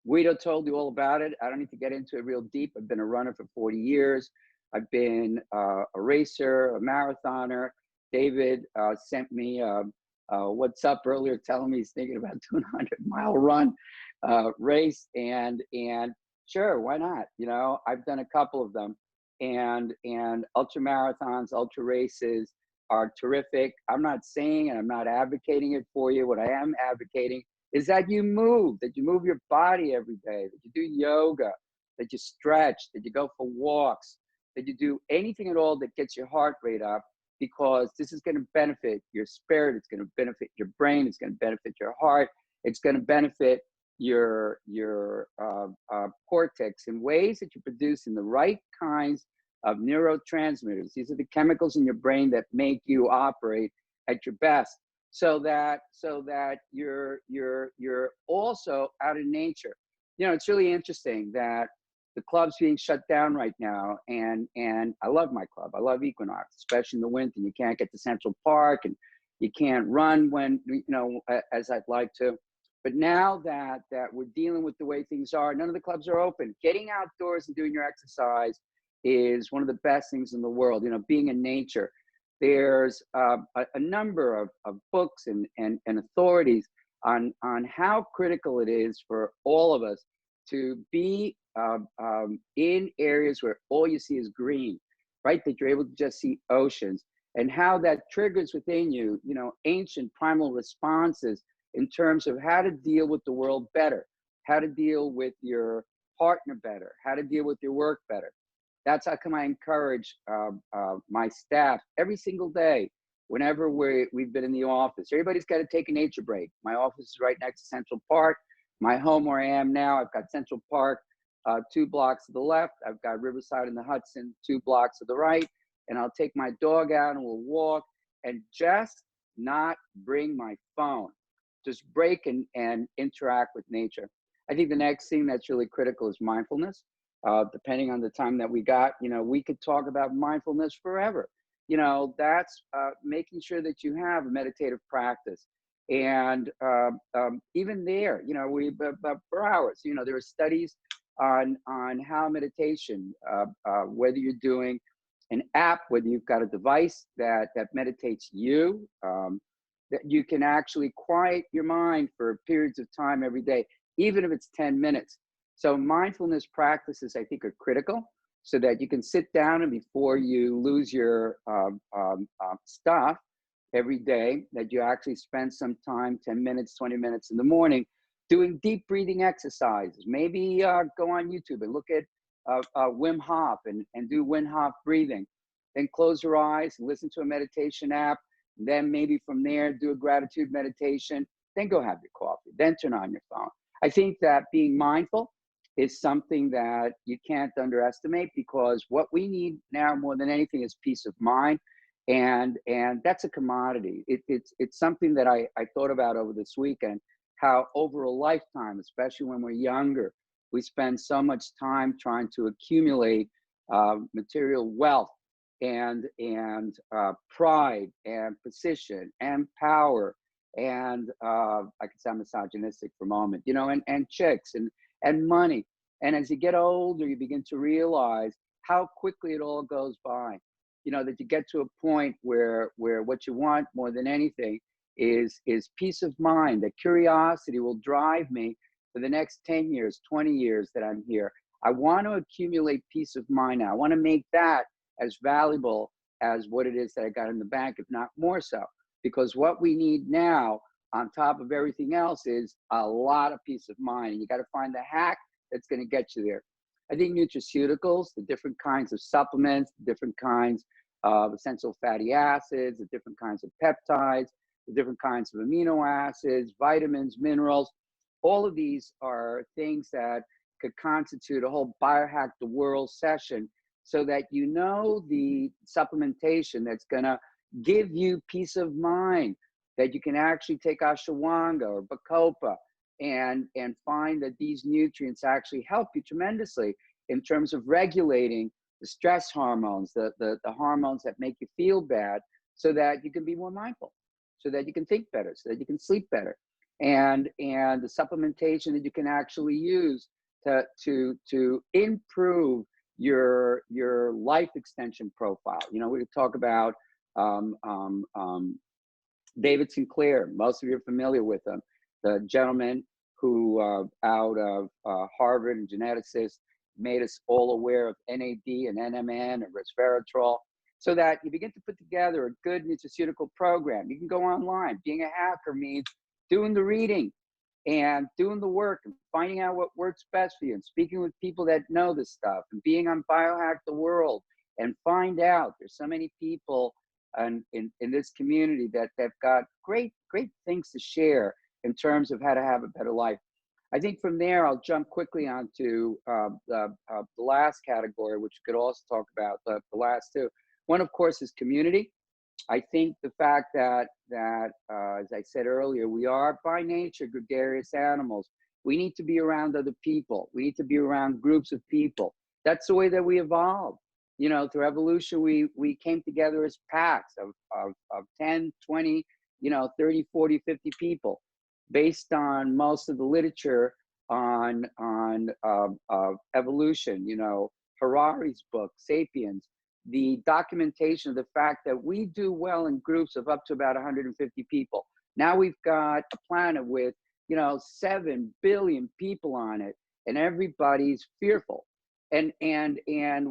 Guido told you all about it. I don't need to get into it real deep. I've been a runner for 40 years. I've been a racer, a marathoner. David sent me a what's up earlier, telling me he's thinking about doing a 100-mile run race. And sure, why not? I've done a couple of them. And ultra marathons, ultra races are terrific. I'm not saying and I'm not advocating it for you. What I am advocating is that you move your body every day, that you do yoga, that you stretch, that you go for walks, that you do anything at all that gets your heart rate up, because this is going to benefit your spirit, it's going to benefit your brain, it's going to benefit your heart, it's going to benefit cortex in ways that you're producing the right kinds of neurotransmitters. These are the chemicals in your brain that make you operate at your best, so that you're also out in nature. You know, it's really interesting that the club's being shut down right now, and I love my club. I love Equinox, especially in the winter. You can't get to Central Park, and you can't run when, you know, as I'd like to. But now that we're dealing with the way things are, none of the clubs are open. Getting outdoors and doing your exercise is one of the best things in the world. You know, being in nature. There's a number of books and authorities on how critical it is for all of us to be in areas where all you see is green, right? That you're able to just see oceans, and how that triggers within you, you know, ancient primal responses in terms of how to deal with the world better, how to deal with your partner better, how to deal with your work better. That's how come I encourage my staff every single day. Whenever we've been in the office, everybody's got to take a nature break. My office is right next to Central Park. My home where I am now, I've got Central Park 2 blocks to the left. I've got Riverside and the Hudson 2 blocks to the right. And I'll take my dog out and we'll walk, and just not bring my phone. Just break and interact with nature. I think the next thing that's really critical is mindfulness. Depending on the time that we got, you know, we could talk about mindfulness forever. You know, that's making sure that you have a meditative practice. And even there, you know, for hours, you know, there are studies on how meditation, whether you're doing an app, whether you've got a device that meditates you, that you can actually quiet your mind for periods of time every day, even if it's 10 minutes. So mindfulness practices, I think, are critical, so that you can sit down and before you lose your stuff every day, that you actually spend some time, 10 minutes, 20 minutes in the morning, doing deep breathing exercises. Maybe go on YouTube and look at Wim Hof and do Wim Hof breathing. Then close your eyes and listen to a meditation app. Then maybe from there, do a gratitude meditation. Then go have your coffee. Then turn on your phone. I think that being mindful is something that you can't underestimate, because what we need now more than anything is peace of mind. And that's a commodity. It's something that I thought about over this weekend, how over a lifetime, especially when we're younger, we spend so much time trying to accumulate material wealth and pride and position and power. And I could sound misogynistic for a moment, you know, and chicks and money. And as you get older, you begin to realize how quickly it all goes by. You know, that you get to a point where what you want more than anything is peace of mind. That curiosity will drive me for the next 10 years, 20 years that I'm here. I want to accumulate peace of mind now. I want to make that as valuable as what it is that I got in the bank, if not more so. Because what we need now, on top of everything else, is a lot of peace of mind. And you got to find the hack that's going to get you there. I think nutraceuticals, the different kinds of supplements, the different kinds of essential fatty acids, the different kinds of peptides, the different kinds of amino acids, vitamins, minerals, all of these are things that could constitute a whole Biohack the World session, so that you know the supplementation that's going to give you peace of mind, that you can actually take ashwagandha or bacopa and find that these nutrients actually help you tremendously in terms of regulating the stress hormones, the hormones that make you feel bad, so that you can be more mindful, so that you can think better, so that you can sleep better. And the supplementation that you can actually use to improve your life extension profile. You know, we talk about David Sinclair. Most of you are familiar with him, the gentleman who out of Harvard, and geneticist, made us all aware of NAD and NMN and resveratrol, so that you begin to put together a good nutraceutical program. You can go online. Being a hacker means doing the reading and doing the work and finding out what works best for you, and speaking with people that know this stuff, and being on Biohack the World, and find out there's so many people in this community that have got great things to share in terms of how to have a better life. I think from there, I'll jump quickly onto the last category, which we could also talk about, the last two. One, of course, is community. I think the fact that as I said earlier, we are by nature gregarious animals. We need to be around other people. We need to be around groups of people. That's the way that we evolved. You know, through evolution, we came together as packs of 10, 20, 30, 40, 50 people, based on most of the literature on evolution. Harari's book, Sapiens, the documentation of the fact that we do well in groups of up to about 150 people. Now we've got a planet with 7 billion people on it, and everybody's fearful. And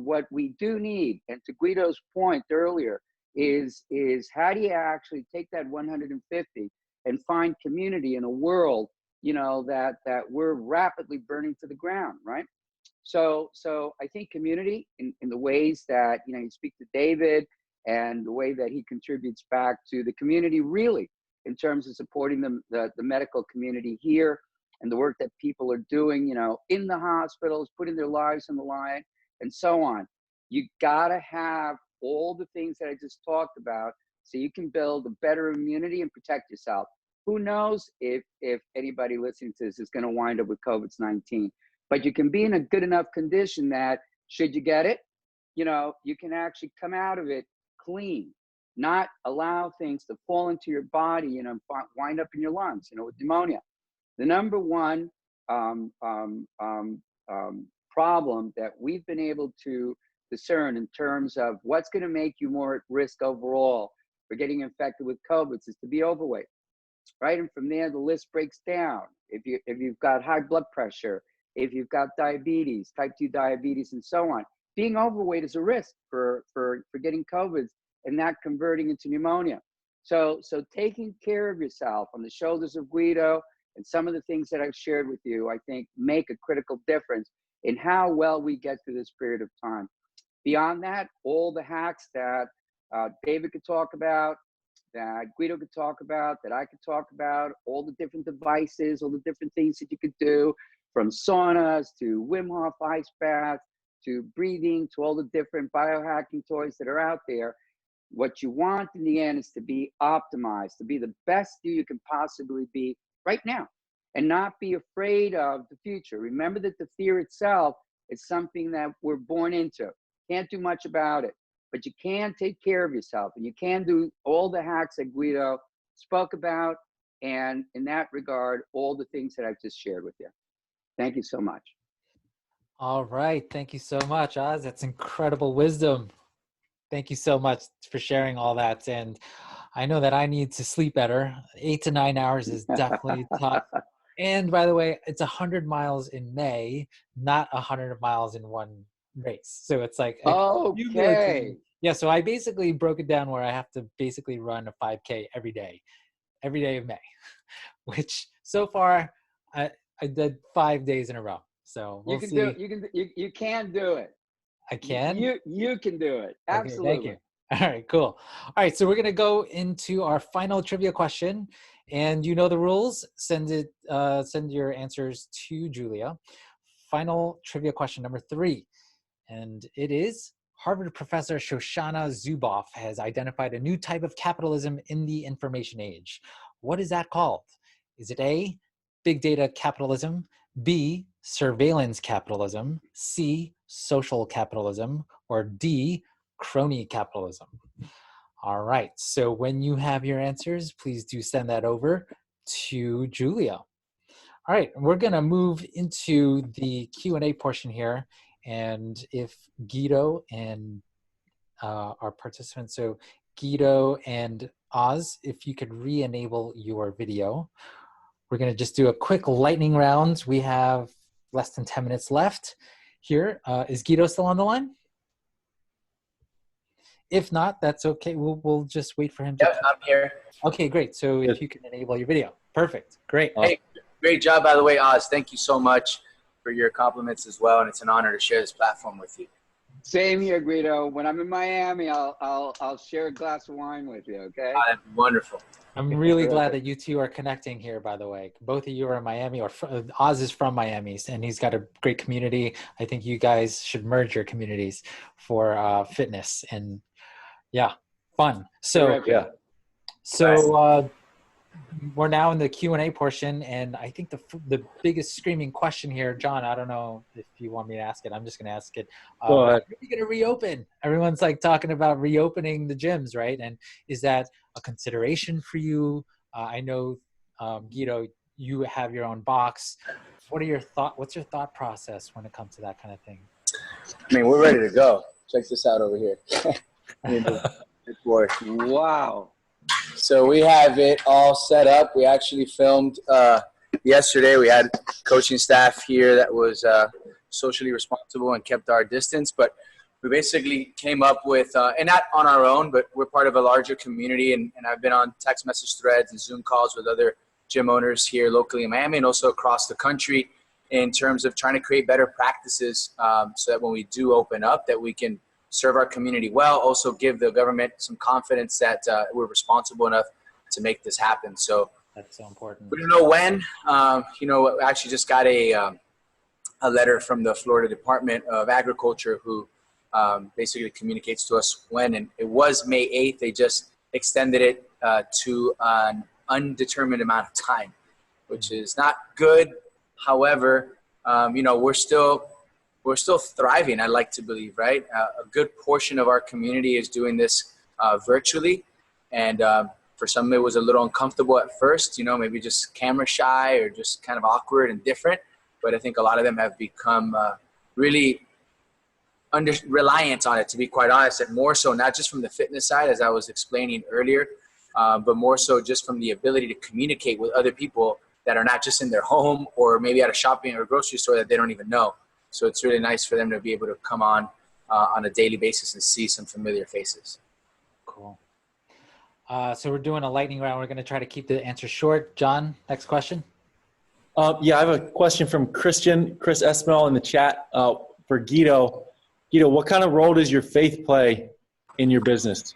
what we do need, and to Guido's point earlier, is how do you actually take that 150 and find community in a world that we're rapidly burning to the ground, right? So I think community in the ways that you speak to David, and the way that he contributes back to the community, really, in terms of supporting the medical community here, and the work that people are doing, in the hospitals, putting their lives on the line, and so on. You gotta have all the things that I just talked about, so you can build a better immunity and protect yourself. Who knows if anybody listening to this is going to wind up with COVID-19, but you can be in a good enough condition that should you get it, you can actually come out of it clean, not allow things to fall into your body, wind up in your lungs, with pneumonia. The number one problem that we've been able to discern in terms of what's going to make you more at risk overall for getting infected with COVID is to be overweight, right? And from there, the list breaks down. If you've got high blood pressure, if you've got diabetes, type 2 diabetes, and so on, being overweight is a risk for getting COVID and that converting into pneumonia. So taking care of yourself on the shoulders of Guido and some of the things that I've shared with you, I think make a critical difference in how well we get through this period of time. Beyond that, all the hacks that David could talk about, that Guido could talk about, that I could talk about, all the different devices, all the different things that you could do, from saunas to Wim Hof ice baths, to breathing, to all the different biohacking toys that are out there. What you want in the end is to be optimized, to be the best you can possibly be right now, and not be afraid of the future. Remember that the fear itself is something that we're born into. Can't do much about it, but you can take care of yourself, and you can do all the hacks that Guido spoke about, and in that regard, all the things that I've just shared with you. Thank you so much. All right. Thank you so much, Oz. That's incredible wisdom. Thank you so much for sharing all that. And I know that I need to sleep better. 8 to 9 hours is definitely tough. And by the way, it's 100 miles in May, not 100 miles in one race. So it's like, okay. Yeah. So I basically broke it down where I have to basically run a 5K every day of May, which so far I did 5 days in a row. So we'll see. You can do it. I can? You can do it. Absolutely. Okay, thank you. All right, cool. All right, so we're going to go into our final trivia question, and you know the rules. Send your answers to Julia. Final trivia question number 3, and it is: Harvard professor Shoshana Zuboff has identified a new type of capitalism in the information age. What is that called? Is it A, big data capitalism, B, surveillance capitalism, C, social capitalism, or D, crony capitalism? All right, so when you have your answers, please do send that over to Julia. All right, we're gonna move into the Q&A portion here, and if Guido and our participants, so Guido and Oz, if you could re-enable your video. We're gonna just do a quick lightning round. We have less than 10 minutes left here. Is Guido still on the line? If not, that's okay. We'll just wait for him to. Yep, I'm here. Okay, great. So if you can enable your video. Perfect, great. Hey, great job, by the way, Oz. Thank you so much for your compliments as well, and it's an honor to share this platform with you. Same here, Guido. When I'm in Miami, I'll share a glass of wine with you. Okay. That'd be wonderful. I'm really glad that you two are connecting here, by the way. Both of you are in Miami, or Oz is from Miami, and he's got a great community. I think you guys should merge your communities for fitness and yeah, fun. So, Terrific. Yeah. so we're now in the Q&A portion, and I think the biggest screaming question here, John, I don't know if you want me to ask it. I'm just going to ask it. Go ahead. When are you going to reopen? Everyone's like talking about reopening the gyms, right? And is that a consideration for you? I know, Guido, you have your own box. What's your thought process when it comes to that kind of thing? I mean, we're ready to go. Check this out over here. Wow. So we have it all set up. We actually filmed yesterday. We had coaching staff here that was socially responsible and kept our distance. But we basically came up with, and not on our own, but we're part of a larger community. And I've been on text message threads and Zoom calls with other gym owners here locally in Miami and also across the country in terms of trying to create better practices so that when we do open up that we can serve our community well, also give the government some confidence that we're responsible enough to make this happen. So That's so important. we don't know when. I actually just got a letter from the Florida Department of Agriculture who basically communicates to us when, and it was May 8th. They just extended it to an undetermined amount of time, which is not good. However, we're still thriving, I like to believe, right? A good portion of our community is doing this virtually. And for some, it was a little uncomfortable at first, maybe just camera shy or just kind of awkward and different. But I think a lot of them have become really reliant on it, to be quite honest, and more so not just from the fitness side, as I was explaining earlier, but more so just from the ability to communicate with other people that are not just in their home or maybe at a shopping or grocery store that they don't even know. So it's really nice for them to be able to come on a daily basis and see some familiar faces. Cool. So we're doing a lightning round. We're going to try to keep the answer short. John, next question. Yeah, I have a question from Chris Esmail in the chat for Guido. Guido, what kind of role does your faith play in your business?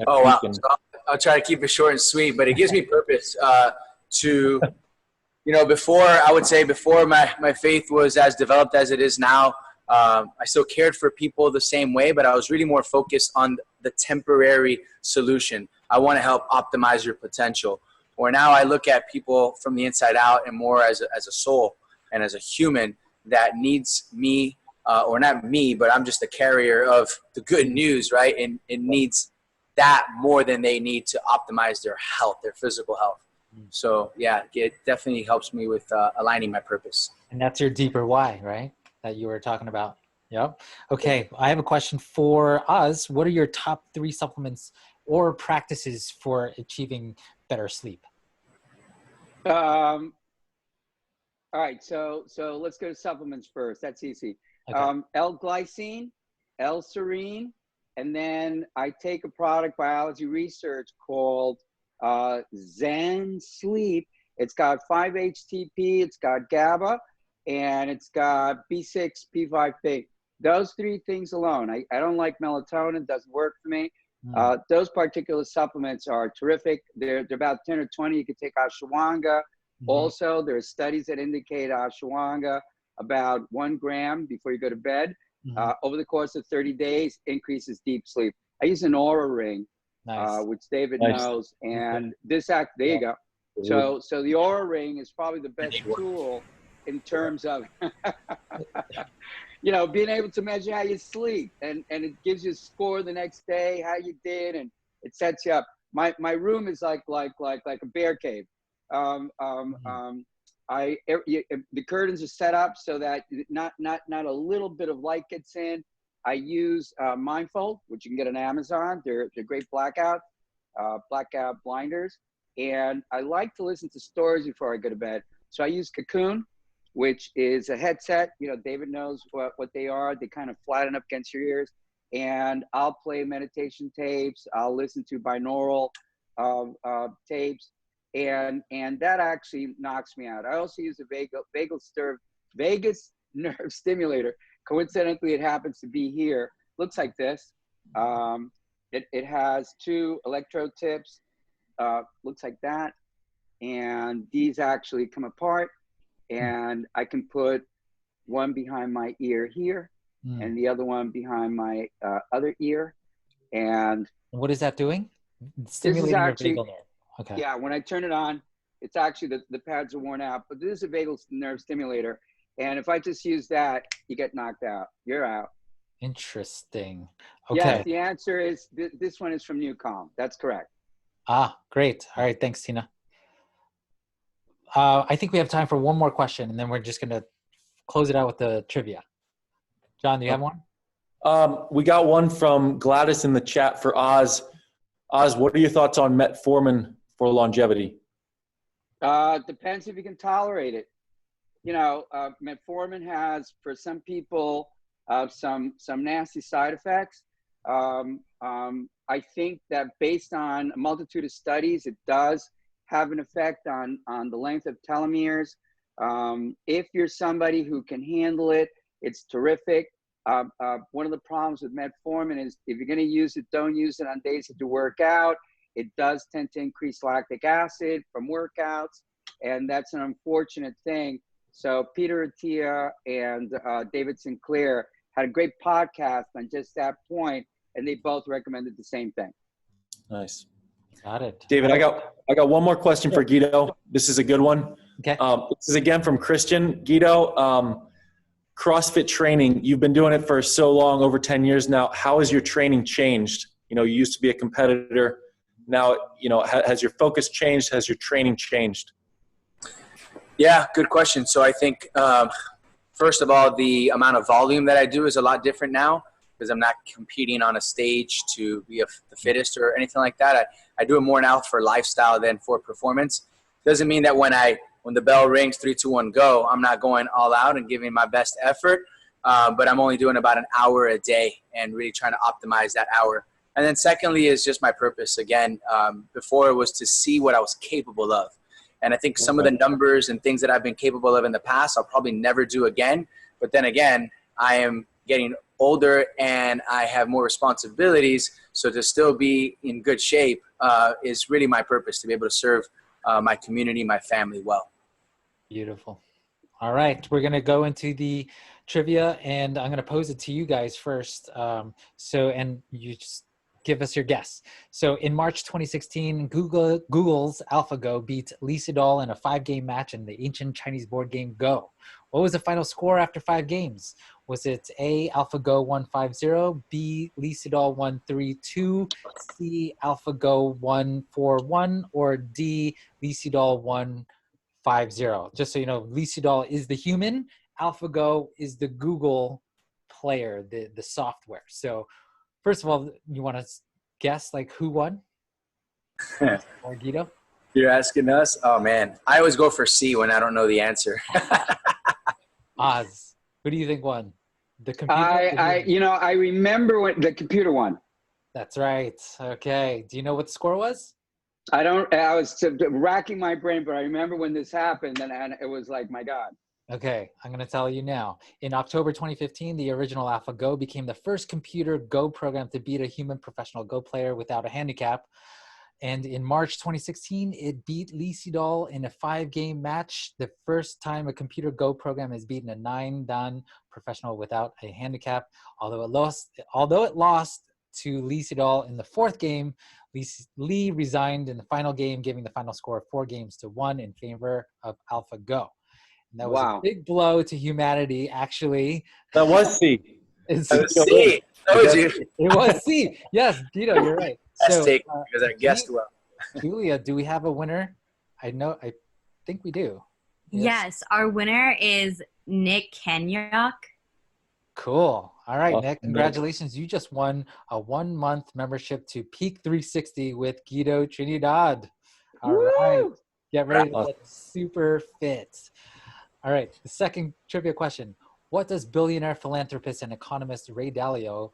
Oh, wow. So I'll try to keep it short and sweet, but it gives me purpose to – before my faith was as developed as it is now, I still cared for people the same way, but I was really more focused on the temporary solution. I want to help optimize your potential. Or now I look at people from the inside out and more as a soul and as a human that needs me, or not me, but I'm just the carrier of the good news, right? And it needs that more than they need to optimize their health, their physical health. So yeah, it definitely helps me with aligning my purpose. And that's your deeper why, right? That you were talking about. Yep. Okay. I have a question for Oz. What are your top 3 supplements or practices for achieving better sleep? All right. So let's go to supplements first. That's easy. Okay. L-glycine, L-serine, and then I take a product biology research called Zen Sleep. It's got 5-HTP, it's got GABA, and it's got B6, P5P. Those 3 things alone. I don't like melatonin, doesn't work for me. Those particular supplements are terrific. They're about 10 or 20. You can take ashwagandha. Also, there are studies that indicate ashwagandha about 1 gram before you go to bed. Over the course of 30 days, increases deep sleep. I use an Aura ring. Nice. Which David knows, and there you go. So the Aura ring is probably the best tool in terms of being able to measure how you sleep, and it gives you a score the next day, how you did, and it sets you up. My room is like a bear cave. The curtains are set up so that not a little bit of light gets in. I use Mindfold, which you can get on Amazon. They're great blackout blinders. And I like to listen to stories before I go to bed. So I use Cocoon, which is a headset. David knows what they are. They kind of flatten up against your ears. And I'll play meditation tapes. I'll listen to binaural tapes. And that actually knocks me out. I also use a vagus nerve stimulator. Coincidentally, it happens to be here. Looks like this. It has 2 electrode tips. Looks like that. And these actually come apart. And I can put one behind my ear here and the other one behind my other ear. And what is that doing? Stimulating Your actually, vagal nerve. Okay. Yeah, when I turn it on, it's actually the pads are worn out, but this is a vagal nerve stimulator. And if I just use that, you get knocked out. You're out. Interesting. Okay. Yes, the answer is this one is from Newcom. That's correct. Ah, great. All right. Thanks, Tina. I think we have time for one more question, and then we're just going to close it out with the trivia. John, do you have one? We got one from Gladys in the chat for Oz. Oz, what are your thoughts on metformin for longevity? Depends if you can tolerate it. You know, metformin has, for some people, some nasty side effects. I think that based on a multitude of studies, it does have an effect on the length of telomeres. If you're somebody who can handle it, it's terrific. One of the problems with metformin is if you're going to use it, don't use it on days that you work out. It does tend to increase lactic acid from workouts, and that's an unfortunate thing. So Peter Attia and David Sinclair had a great podcast on just that point, and they both recommended the same thing. Nice. Got it. David, I got one more question for Guido. This is a good one. Okay. This is again from Christian. Guido, CrossFit training, you've been doing it for so long, over 10 years now. How has your training changed? You know, you used to be a competitor. Now, you know, has your focus changed? Has your training changed? Yeah, good question. So I think, first of all, the amount of volume that I do is a lot different now because I'm not competing on a stage to be the fittest or anything like that. I do it more now for lifestyle than for performance. Doesn't mean that when the bell rings, 3, 2, 1, go, I'm not going all out and giving my best effort. But I'm only doing about an hour a day and really trying to optimize that hour. And then secondly is just my purpose. Again, before it was to see what I was capable of. And I think some of the numbers and things that I've been capable of in the past, I'll probably never do again. But then again, I am getting older and I have more responsibilities. So to still be in good shape is really my purpose, to be able to serve my community, my family well. Beautiful. All right. We're going to go into the trivia and I'm going to pose it to you guys first. And you just give us your guess. So in March 2016, Google's AlphaGo beat Lee Sedol in a 5-game match in the ancient Chinese board game Go. What was the final score after 5 games? Was it A, AlphaGo 1-5-0, B, Lee Sedol 1-3-2, C, AlphaGo 1-4-1, or D, Lee Sedol 1-5-0? Just so you know, Lee Sedol is the human, AlphaGo is the Google player, the software. So first of all, you want to guess like who won? Or Guido? You're asking us? Oh man, I always go for C when I don't know the answer. Oz, who do you think won? The computer? I remember when the computer won. That's right. Okay. Do you know what the score was? I was racking my brain, but I remember when this happened and it was like, my God. Okay, I'm going to tell you now. In October 2015, the original AlphaGo became the first computer Go program to beat a human professional Go player without a handicap. And in March 2016, it beat Lee Sedol in a 5-game match, the first time a computer Go program has beaten a 9-dan professional without a handicap. Although it lost to Lee Sedol in the 4th game, Lee resigned in the final game, giving the final score of 4-1 in favor of AlphaGo. And that was a big blow to humanity, actually. That was C. That was C. It was C. Yes, Guido, you're right. That's take because I guessed well. Julia, do we have a winner? I think we do. Yes, our winner is Nick Kenyok. Cool. All right, Nick, congratulations. You just won a 1-month membership to Peak 360 with Guido Trinidad. All right. Get ready to get super fit. All right, the second trivia question. What does billionaire philanthropist and economist Ray Dalio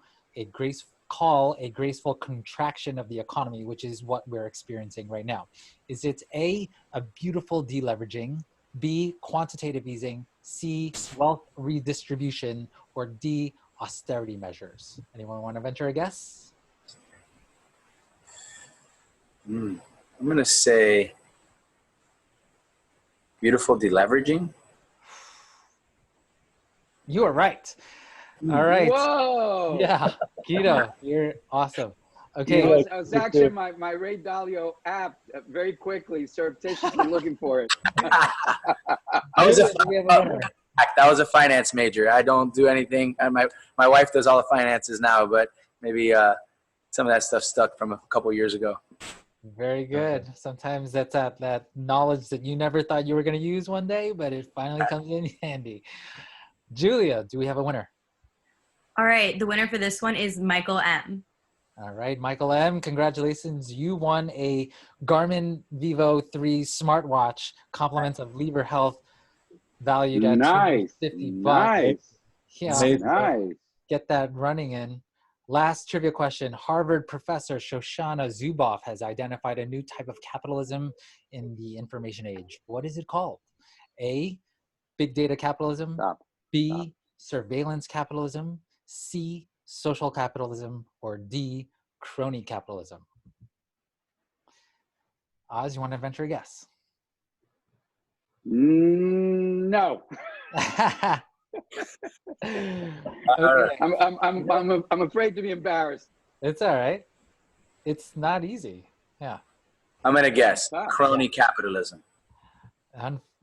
call a graceful contraction of the economy, which is what we're experiencing right now? Is it A, a beautiful deleveraging, B, quantitative easing, C, wealth redistribution, or D, austerity measures? Anyone want to venture a guess? I'm going to say beautiful deleveraging. You are right. All right. Whoa! Yeah, Guido, you're awesome. Okay. I was actually in my Ray Dalio app very quickly, surreptitiously looking for it. That was a finance major. I don't do anything. And my wife does all the finances now, but maybe some of that stuff stuck from a couple years ago. Very good. Sometimes that's that knowledge that you never thought you were going to use one day, but it finally comes in handy. Julia, do we have a winner? All right. The winner for this one is Michael M. All right, Michael M., congratulations. You won a Garmin Vivo 3 smartwatch, compliments of Lever Health, valued at $250. Nice. Yeah, Nice. get that running in. Last trivia question. Harvard professor Shoshana Zuboff has identified a new type of capitalism in the information age. What is it called? A, big data capitalism. B, surveillance capitalism. C, social capitalism. Or D, crony capitalism. Oz, you want to venture a guess? No. Okay. I'm afraid to be embarrassed. It's all right. It's not easy. Yeah. I'm going to guess crony capitalism.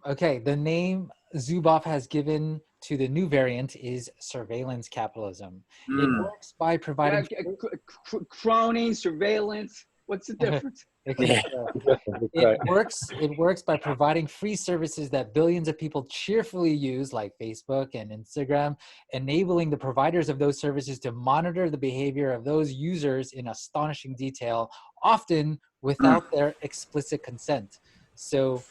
Okay. The name Zuboff has given to the new variant is surveillance capitalism. It works by providing crony, surveillance. What's the difference? It works by providing free services that billions of people cheerfully use, like Facebook and Instagram, enabling the providers of those services to monitor the behavior of those users in astonishing detail, often without their explicit consent. So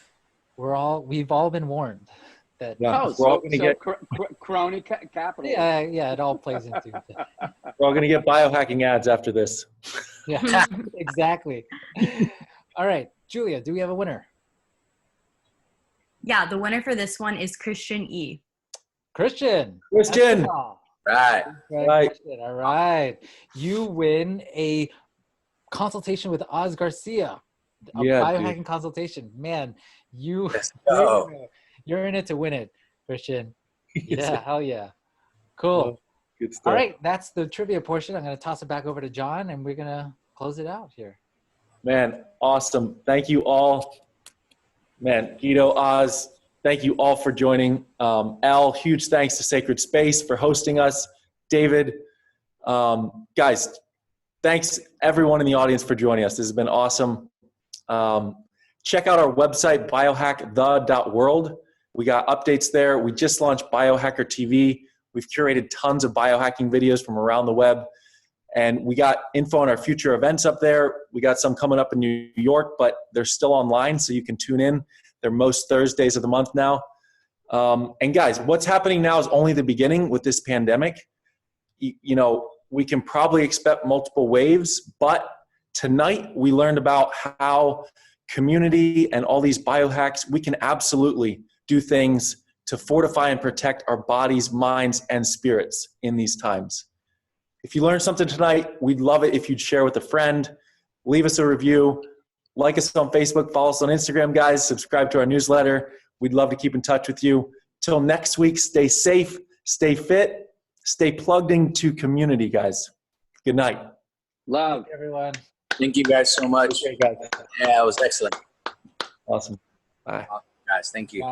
we've all been warned that we're all going to get crony capital. Yeah, it all plays into it. We're all going to get biohacking ads after this. Yeah, exactly. All right, Julia, do we have a winner? Yeah, the winner for this one is Christian E. Christian. Right. All right. You win a consultation with Oz Garcia, a biohacking consultation. Man, you're in it to win it, Christian. Yeah, hell yeah. Cool. Good stuff. All right, that's the trivia portion. I'm going to toss it back over to John, and we're going to close it out here. Man, awesome. Thank you all. Man, Guido, Oz, thank you all for joining. Al, huge thanks to Sacred Space for hosting us. David, guys, thanks everyone in the audience for joining us. This has been awesome. Check out our website, biohackthe.world. We got updates there. We just launched Biohacker TV. We've curated tons of biohacking videos from around the web. And we got info on our future events up there. We got some coming up in New York, but they're still online, so you can tune in. They're most Thursdays of the month now. And guys, what's happening now is only the beginning with this pandemic. You know, we can probably expect multiple waves, but tonight we learned about how community and all these biohacks, we can absolutely do things to fortify and protect our bodies, minds, and spirits in these times. If you learned something tonight, we'd love it if you'd share with a friend. Leave us a review. Like us on Facebook. Follow us on Instagram, guys. Subscribe to our newsletter. We'd love to keep in touch with you. Till next week, stay safe, stay fit, stay plugged into community, guys. Good night. Love. Everyone. Thank you guys so much. Okay, guys. Yeah, it was excellent. Awesome. Bye. Guys, thank you.